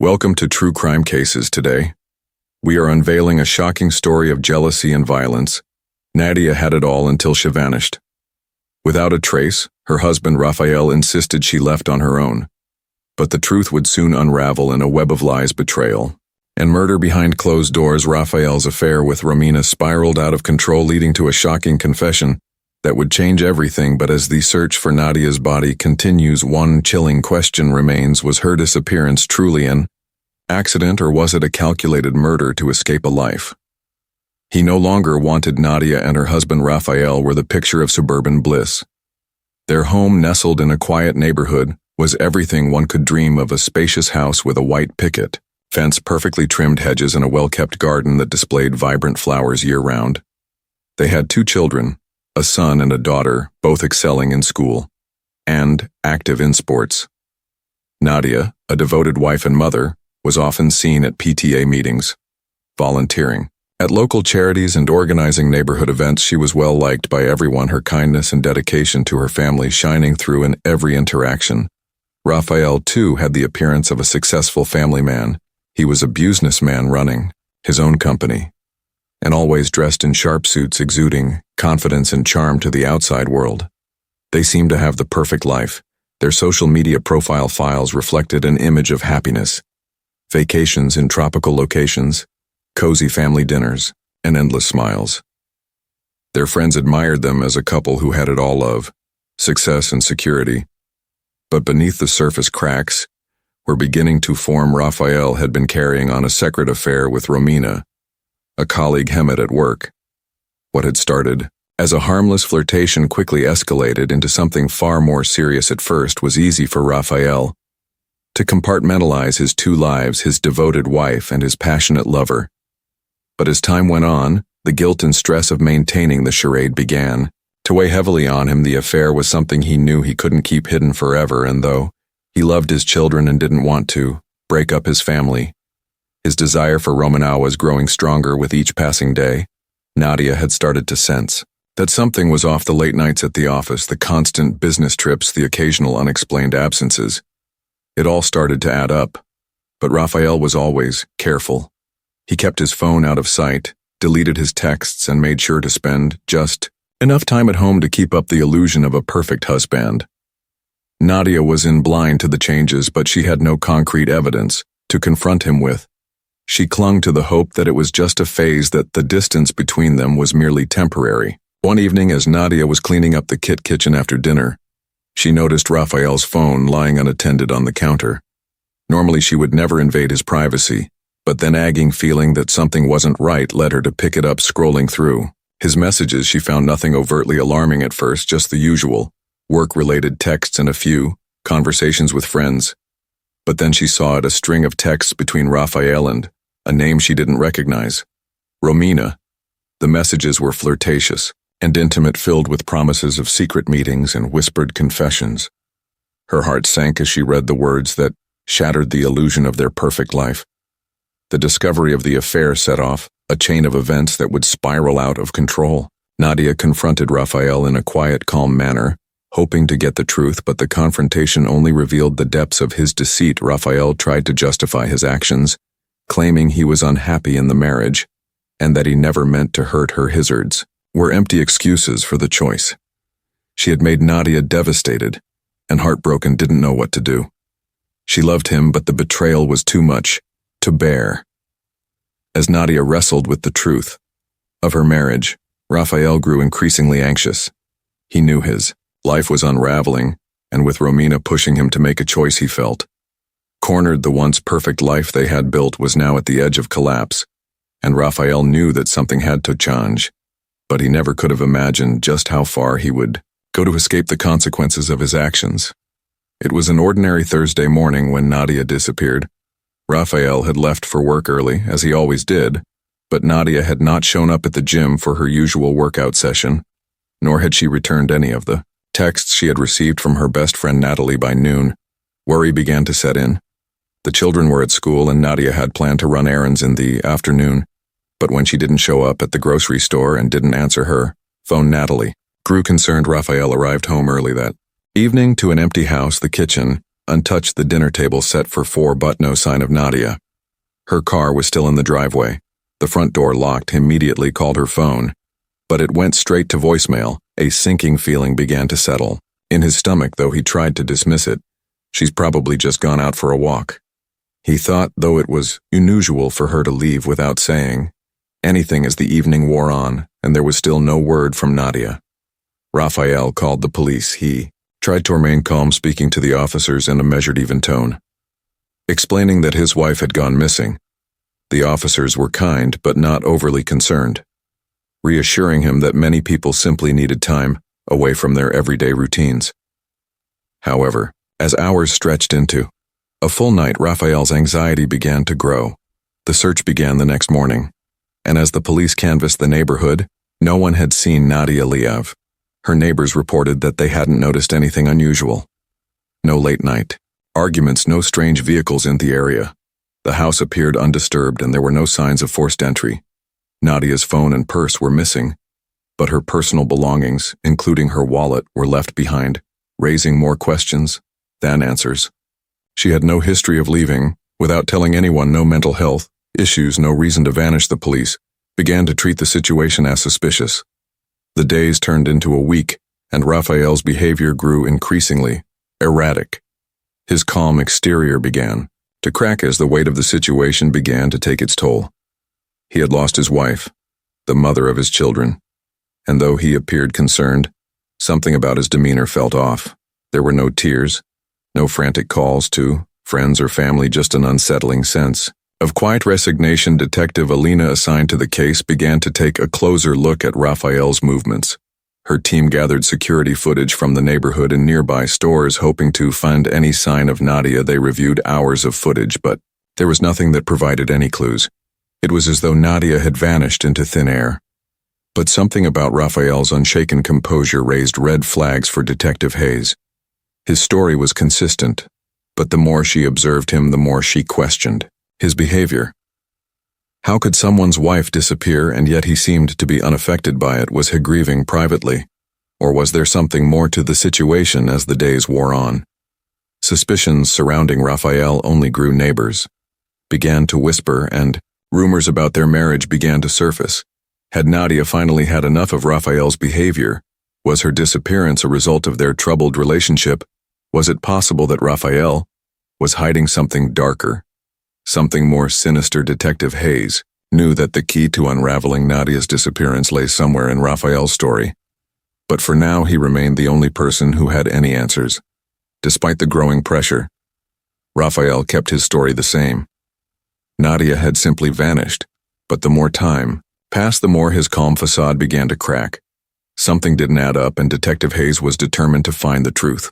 Welcome to True Crime Cases today. We are unveiling a shocking story of jealousy and violence. Nadia had it all until she vanished. Without a trace, her husband Raphael insisted she left on her own. But the truth would soon unravel in a web of lies, betrayal, and murder behind closed doors. Raphael's affair with Romina spiraled out of control, leading to a shocking confession that would change everything. But as the search for Nadia's body continues, one chilling question remains: was her disappearance truly an accident, or was it a calculated murder to escape a life he no longer wanted? Nadia and her husband Raphael were the picture of suburban bliss. Their home, nestled in a quiet neighborhood, was everything one could dream of: a spacious house with a white picket fence, perfectly trimmed hedges, and a well-kept garden that displayed vibrant flowers year-round. They had 2 children, a son and a daughter, both excelling in school and active in sports. Nadia, a devoted wife and mother, was often seen at PTA meetings, volunteering at local charities and organizing neighborhood events. She was well liked by everyone, her kindness and dedication to her family shining through in every interaction. Raphael, too, had the appearance of a successful family man. He was a businessman running his own company, and always dressed in sharp suits, exuding confidence and charm to the outside world. They seemed to have the perfect life. Their social media profile files reflected an image of happiness: vacations in tropical locations, cozy family dinners, and endless smiles. Their friends admired them as a couple who had it all: love, success, and security. But beneath the surface, cracks were beginning to form. Raphael had been carrying on a secret affair with Romina, a colleague he met at work. What had started as a harmless flirtation quickly escalated into something far more serious. At first, was easy for Raphael to compartmentalize his 2 lives, his devoted wife and his passionate lover. But as time went on, the guilt and stress of maintaining the charade began to weigh heavily on him. The affair was something he knew he couldn't keep hidden forever, and though he loved his children and didn't want to break up his family, his desire for Romina was growing stronger with each passing day. Nadia had started to sense that something was off: the late nights at the office, the constant business trips, the occasional unexplained absences. It all started to add up. But Raphael was always careful. He kept his phone out of sight, deleted his texts, and made sure to spend just enough time at home to keep up the illusion of a perfect husband. Nadia was in blind to the changes, but she had no concrete evidence to confront him with. She clung to the hope that it was just a phase, that the distance between them was merely temporary. One evening, as Nadia was cleaning up the kitchen after dinner, she noticed Raphael's phone lying unattended on the counter. Normally she would never invade his privacy, but the nagging feeling that something wasn't right led her to pick it up. Scrolling through his messages, she found nothing overtly alarming at first, just the usual work-related texts and a few conversations with friends. But then she saw it: a string of texts between Raphael and a name she didn't recognize: Romina. The messages were flirtatious and intimate, filled with promises of secret meetings and whispered confessions. Her heart sank as she read the words that shattered the illusion of their perfect life. The discovery of the affair set off a chain of events that would spiral out of control. Nadia confronted Raphael in a quiet, calm manner, hoping to get the truth, but the confrontation only revealed the depths of his deceit. Raphael tried to justify his actions, claiming he was unhappy in the marriage and that he never meant to hurt her. His words were empty excuses for the choice she had made. Nadia, devastated and heartbroken, didn't know what to do. She loved him, but the betrayal was too much to bear. As Nadia wrestled with the truth of her marriage, Raphael grew increasingly anxious. He knew his life was unraveling, and with Romina pushing him to make a choice, he felt cornered. The once perfect life they had built was now at the edge of collapse, and Raphael knew that something had to change, but he never could have imagined just how far he would go to escape the consequences of his actions. It was an ordinary Thursday morning when Nadia disappeared. Raphael had left for work early, as he always did, but Nadia had not shown up at the gym for her usual workout session, nor had she returned any of the texts she had received from her best friend Natalie. By noon, worry began to set in. The children were at school, and Nadia had planned to run errands in the afternoon, but when she didn't show up at the grocery store and didn't answer her phone, Natalie grew concerned. Raphael arrived home early that evening to an empty house, the kitchen untouched the dinner table set for four but no sign of Nadia. Her car was still in the driveway. The front door locked. He immediately called her phone, but it went straight to voicemail. A sinking feeling began to settle in his stomach, though he tried to dismiss it. She's probably just gone out for a walk, he thought, though it was unusual for her to leave without saying anything as the evening wore on and there was still no word from Nadia. Raphael called the police. He tried to remain calm, speaking to the officers in a measured, even tone, explaining that his wife had gone missing. The officers were kind but not overly concerned, reassuring him that many people simply needed time away from their everyday routines. However, as hours stretched into a full night, Raphael's anxiety began to grow. The search began the next morning, and as the police canvassed the neighborhood, no one had seen Nadia Liev. Her neighbors reported that they hadn't noticed anything unusual. No late night arguments, no strange vehicles in the area. The house appeared undisturbed and there were no signs of forced entry. Nadia's phone and purse were missing, but her personal belongings, including her wallet, were left behind, raising more questions than answers. She had no history of leaving without telling anyone, no mental health issues, no reason to vanish. The police began to treat the situation as suspicious. The days turned into a week, and Raphael's behavior grew increasingly erratic. His calm exterior began to crack as the weight of the situation began to take its toll. He had lost his wife, the mother of his children, and though he appeared concerned, something about his demeanor felt off. There were no tears, no frantic calls to friends or family, just an unsettling sense of quiet resignation. Detective Alina, assigned to the case, began to take a closer look at Raphael's movements. Her team gathered security footage from the neighborhood and nearby stores, hoping to find any sign of Nadia. They reviewed hours of footage, but there was nothing that provided any clues. It was as though Nadia had vanished into thin air. But something about Raphael's unshaken composure raised red flags for Detective Hayes. His story was consistent, but the more she observed him, the more she questioned his behavior. How could someone's wife disappear and yet he seemed to be unaffected by it? Was he grieving privately? Or was there something more to the situation as the days wore on? Suspicions surrounding Raphael only grew. Neighbors began to whisper and rumors about their marriage began to surface. Had Nadia finally had enough of Raphael's behavior? Was her disappearance a result of their troubled relationship? Was it possible that Raphael was hiding something darker, something more sinister? Detective Hayes knew that the key to unraveling Nadia's disappearance lay somewhere in Raphael's story. But for now, he remained the only person who had any answers. Despite the growing pressure, Raphael kept his story the same. Nadia had simply vanished, but the more time passed, the more his calm facade began to crack. Something didn't add up, and Detective Hayes was determined to find the truth.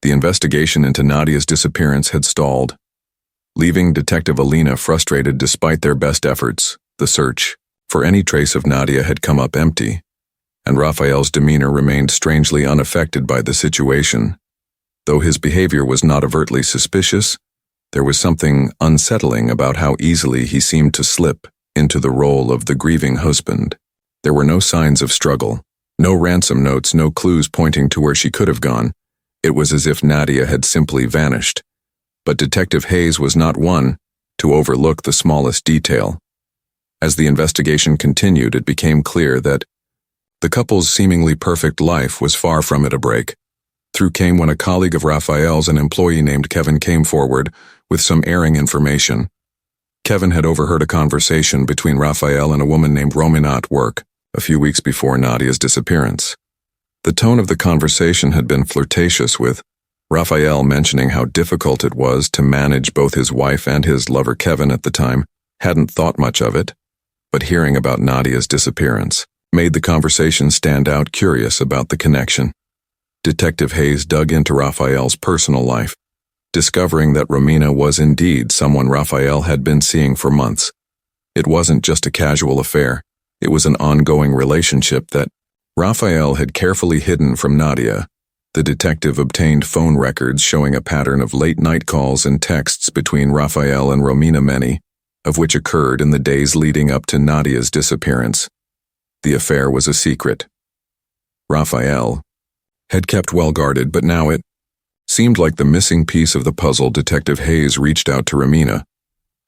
The investigation into Nadia's disappearance had stalled, leaving Detective Alina frustrated. Despite their best efforts, the search for any trace of Nadia had come up empty, and Raphael's demeanor remained strangely unaffected by the situation. Though his behavior was not overtly suspicious, there was something unsettling about how easily he seemed to slip into the role of the grieving husband. There were no signs of struggle, no ransom notes, no clues pointing to where she could have gone. It was as if Nadia had simply vanished. But Detective Hayes was not one to overlook the smallest detail. As the investigation continued, it became clear that the couple's seemingly perfect life was far from it. A break through came when a colleague of Raphael's, an employee named Kevin, came forward with some airing information. Kevin had overheard a conversation between Raphael and a woman named Romina at work a few weeks before Nadia's disappearance. The tone of the conversation had been flirtatious, with Raphael mentioning how difficult it was to manage both his wife and his lover. Kevin at the time hadn't thought much of it, but hearing about Nadia's disappearance made the conversation stand out. Curious about the connection, Detective Hayes dug into Raphael's personal life, discovering that Romina was indeed someone Raphael had been seeing for months. It wasn't just a casual affair, it was an ongoing relationship that Raphael had carefully hidden from Nadia. The detective obtained phone records showing a pattern of late-night calls and texts between Raphael and Romina, many of which occurred in the days leading up to Nadia's disappearance. The affair was a secret Raphael had kept well guarded, but now it seemed like the missing piece of the puzzle. Detective Hayes reached out to Romina,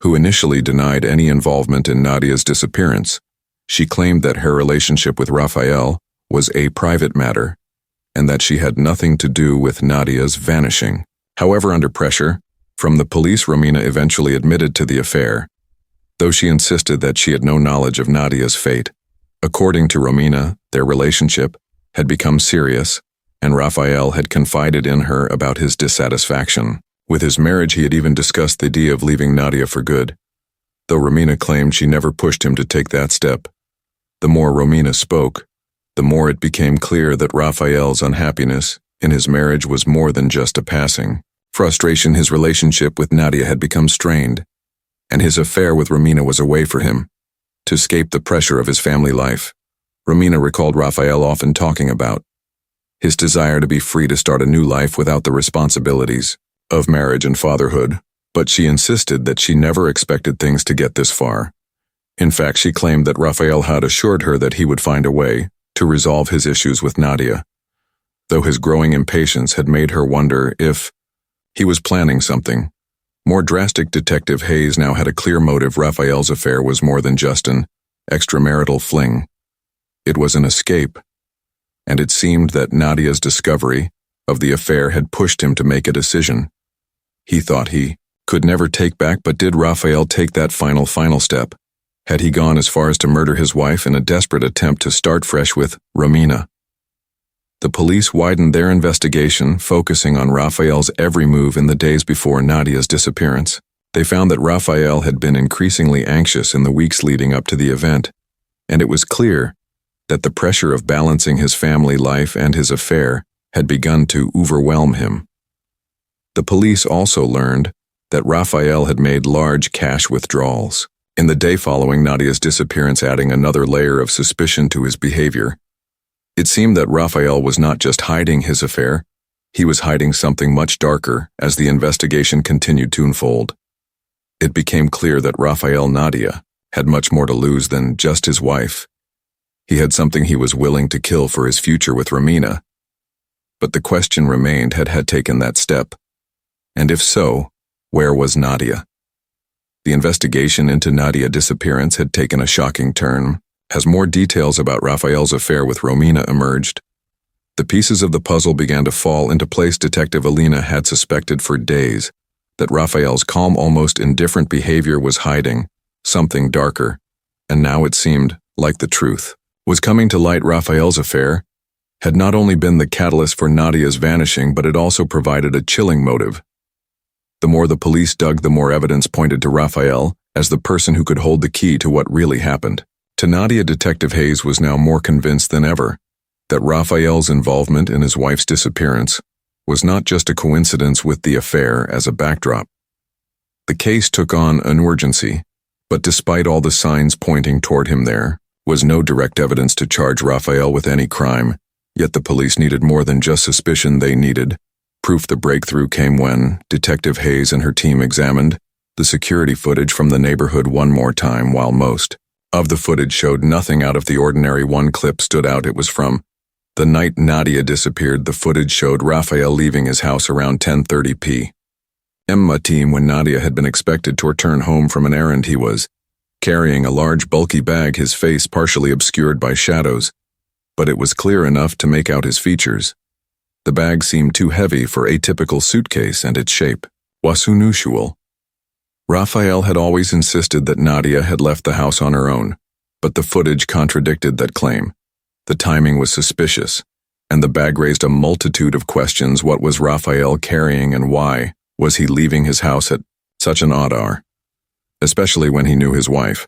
who initially denied any involvement in Nadia's disappearance. She claimed that her relationship with Raphael was a private matter and that she had nothing to do with Nadia's vanishing. However, under pressure from the police, Romina eventually admitted to the affair, though she insisted that she had no knowledge of Nadia's fate. According to Romina, their relationship had become serious, and Raphael had confided in her about his dissatisfaction with his marriage. He had even discussed the idea of leaving Nadia for good, though Romina claimed she never pushed him to take that step. The more Romina spoke, the more it became clear that Raphael's unhappiness in his marriage was more than just a passing frustration. His relationship with Nadia had become strained, and his affair with Romina was a way for him to escape the pressure of his family life. Romina recalled Raphael often talking about his desire to be free to start a new life without the responsibilities of marriage and fatherhood, but she insisted that she never expected things to get this far. In fact, she claimed that Raphael had assured her that he would find a way to resolve his issues with Nadia, though his growing impatience had made her wonder if he was planning something more drastic. Detective Hayes now had a clear motive. Raphael's affair was more than just an extramarital fling. It was an escape, and it seemed that Nadia's discovery of the affair had pushed him to make a decision he thought he could never take back. But did Raphael take that final step? Had he gone as far as to murder his wife in a desperate attempt to start fresh with Romina? The police widened their investigation, focusing on Raphael's every move in the days before Nadia's disappearance. They found that Raphael had been increasingly anxious in the weeks leading up to the event, and it was clear that the pressure of balancing his family life and his affair had begun to overwhelm him. The police also learned that Raphael had made large cash withdrawals in the day following Nadia's disappearance, adding another layer of suspicion to his behavior. It seemed that Raphael was not just hiding his affair, he was hiding something much darker. As the investigation continued to unfold, it became clear that Raphael Nadia had much more to lose than just his wife. He had something he was willing to kill for his future with Romina. But the question remained, had taken that step? And if so, where was Nadia? The investigation into Nadia's disappearance had taken a shocking turn as more details about Raphael's affair with Romina emerged. The pieces of the puzzle began to fall into place. Detective Alina had suspected for days that Raphael's calm, almost indifferent behavior was hiding something darker, and now it seemed like the truth was coming to light. Raphael's affair had not only been the catalyst for Nadia's vanishing, but it also provided a chilling motive. The more the police dug, the more evidence pointed to Raphael as the person who could hold the key to what really happened to Nadia. Detective Hayes was now more convinced than ever that Raphael's involvement in his wife's disappearance was not just a coincidence with the affair as a backdrop. The case took on an urgency, but despite all the signs pointing toward him, there was no direct evidence to charge Raphael with any crime. Yet the police needed more than just suspicion. They needed proof. The breakthrough came when Detective Hayes and her team examined the security footage from the neighborhood one more time. While most of the footage showed nothing out of the ordinary, one clip stood out. It was from the night Nadia disappeared. The footage showed Raphael leaving his house around 10:30 p.m. when Nadia had been expected to return home from an errand. He was carrying a large bulky bag, his face partially obscured by shadows, but it was clear enough to make out his features. The bag seemed too heavy for a typical suitcase, and its shape was unusual. Raphael had always insisted that Nadia had left the house on her own, but the footage contradicted that claim. The timing was suspicious, and the bag raised a multitude of questions. What was Raphael carrying, and why was he leaving his house at such an odd hour, especially when he knew his wife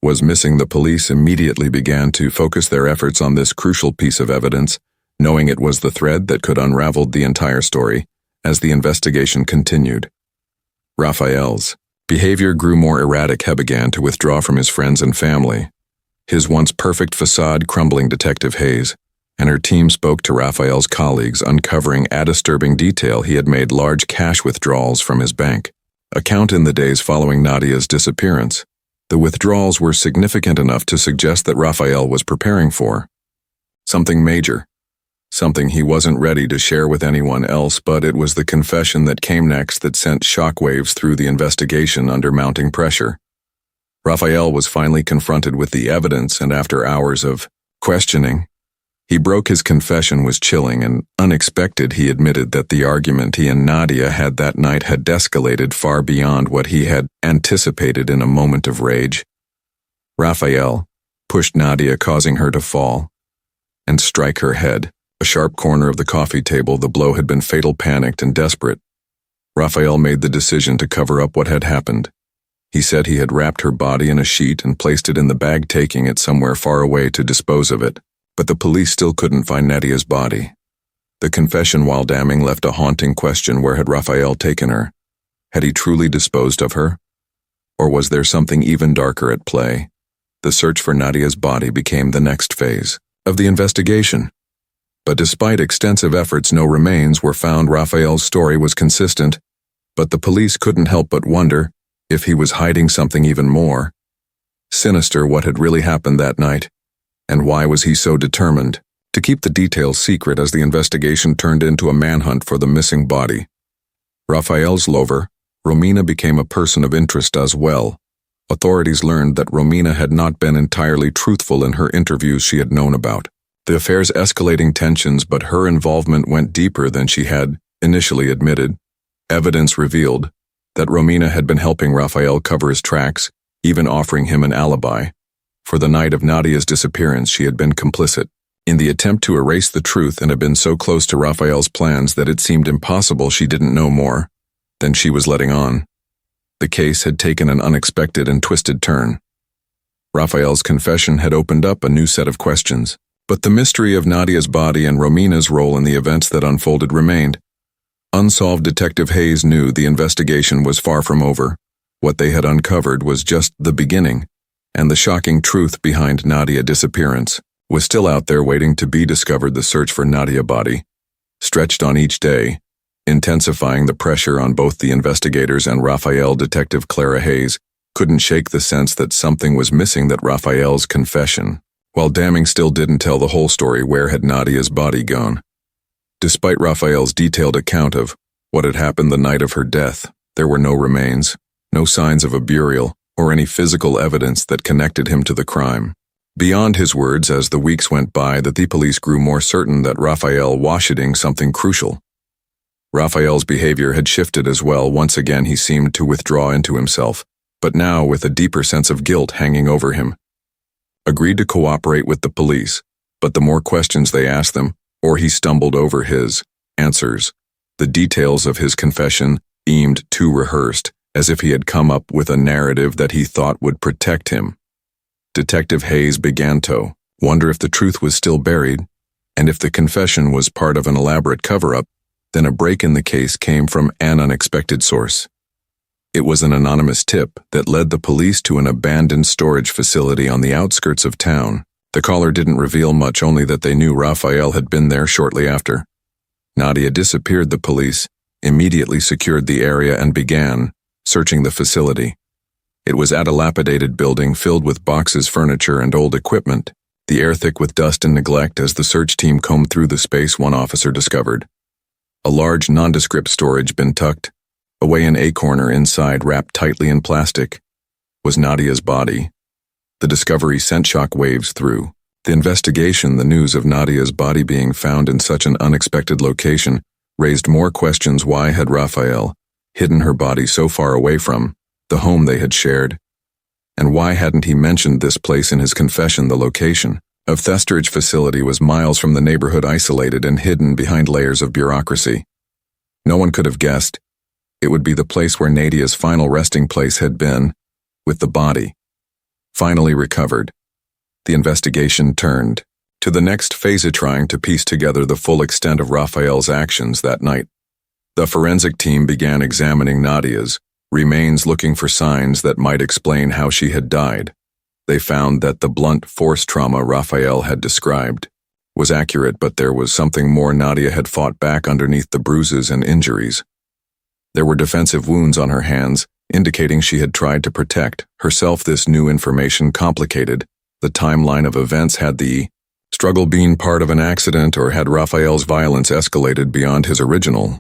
was missing? The police immediately began to focus their efforts on this crucial piece of evidence, knowing it was the thread that could unravel the entire story. As the investigation continued, Raphael's behavior grew more erratic. He began to withdraw from his friends and family, his once perfect facade crumbling. Detective Hayes and her team spoke to Raphael's colleagues, uncovering a disturbing detail. He had made large cash withdrawals from his bank account in the days following Nadia's disappearance. The withdrawals were significant enough to suggest that Raphael was preparing for something major, something he wasn't ready to share with anyone else, but it was the confession that came next that sent shockwaves through the investigation under mounting pressure. Raphael was finally confronted with the evidence, and after hours of questioning, he broke. His confession was chilling and unexpected. He admitted that the argument he and Nadia had that night had escalated far beyond what he had anticipated. In a moment of rage, Raphael pushed Nadia, causing her to fall and strike her head. A sharp corner of the coffee table. The blow had been fatal. Panicked and desperate, Raphael made the decision to cover up what had happened. He said he had wrapped her body in a sheet and placed it in the bag, taking it somewhere far away to dispose of it. But the police still couldn't find Nadia's body. The confession, while damning, left a haunting question. Where had Raphael taken her? Had he truly disposed of her? Or was there something even darker at play? The search for Nadia's body became the next phase of the investigation. But despite extensive efforts, no remains were found. Raphael's story was consistent, but the police couldn't help but wonder if he was hiding something even more sinister. What had really happened that night? And why was he so determined to keep the details secret as the investigation turned into a manhunt for the missing body? Raphael's lover, Romina, became a person of interest as well. Authorities learned that Romina had not been entirely truthful in her interviews she had known about the affair's escalating tensions, but her involvement went deeper than she had initially admitted. Evidence revealed that Romina had been helping Raphael cover his tracks, even offering him an alibi. For the night of Nadia's disappearance, she had been complicit in the attempt to erase the truth and had been so close to Raphael's plans that it seemed impossible she didn't know more than she was letting on. The case had taken an unexpected and twisted turn. Raphael's confession had opened up a new set of questions, but the mystery of Nadia's body and Romina's role in the events that unfolded remained unsolved. Detective Hayes knew the investigation was far from over. What they had uncovered was just the beginning, and the shocking truth behind Nadia's disappearance was still out there waiting to be discovered. The search for Nadia's body stretched on each day, intensifying the pressure on both the investigators and Raphael. Detective Clara Hayes couldn't shake the sense that something was missing, that Raphael's confession, while damning, still didn't tell the whole story. Where had Nadia's body gone? Despite Raphael's detailed account of what had happened the night of her death, there were no remains, no signs of a burial, or any physical evidence that connected him to the crime. Beyond his words, as the weeks went by, the police grew more certain that Raphael was hiding something crucial. Raphael's behavior had shifted as well. Once again, he seemed to withdraw into himself, but now with a deeper sense of guilt hanging over him. Agreed to cooperate with the police, but the more questions they asked them, or he stumbled over his answers, the details of his confession seemed too rehearsed, as if he had come up with a narrative that he thought would protect him. Detective Hayes began to wonder if the truth was still buried, and if the confession was part of an elaborate cover-up. Then a break in the case came from an unexpected source. It was an anonymous tip that led the police to an abandoned storage facility on the outskirts of town. The caller didn't reveal much, only that they knew Raphael had been there shortly after Nadia disappeared. The police immediately secured the area and began searching the facility. It was a dilapidated building filled with boxes, furniture, and old equipment, the air thick with dust and neglect. As the search team combed through the space, one officer discovered a large nondescript storage bin tucked away in a corner. Inside, wrapped tightly in plastic, was Nadia's body. The discovery sent shock waves through the investigation. The news of Nadia's body being found in such an unexpected location raised more questions. Why had Raphael hidden her body so far away from the home they had shared? And why hadn't he mentioned this place in his confession? The location of the storage facility was miles from the neighborhood, isolated and hidden behind layers of bureaucracy. No one could have guessed it would be the place where Nadia's final resting place had been. With the body finally recovered, the investigation turned to the next phase, trying to piece together the full extent of Raphael's actions that night. The forensic team began examining Nadia's remains, looking for signs that might explain how she had died. They found that the blunt force trauma Raphael had described was accurate, but there was something more. Nadia had fought back underneath the bruises and injuries. There were defensive wounds on her hands, indicating she had tried to protect herself. This new information complicated the timeline of events. Had the struggle being part of an accident, or had Raphael's violence escalated beyond his original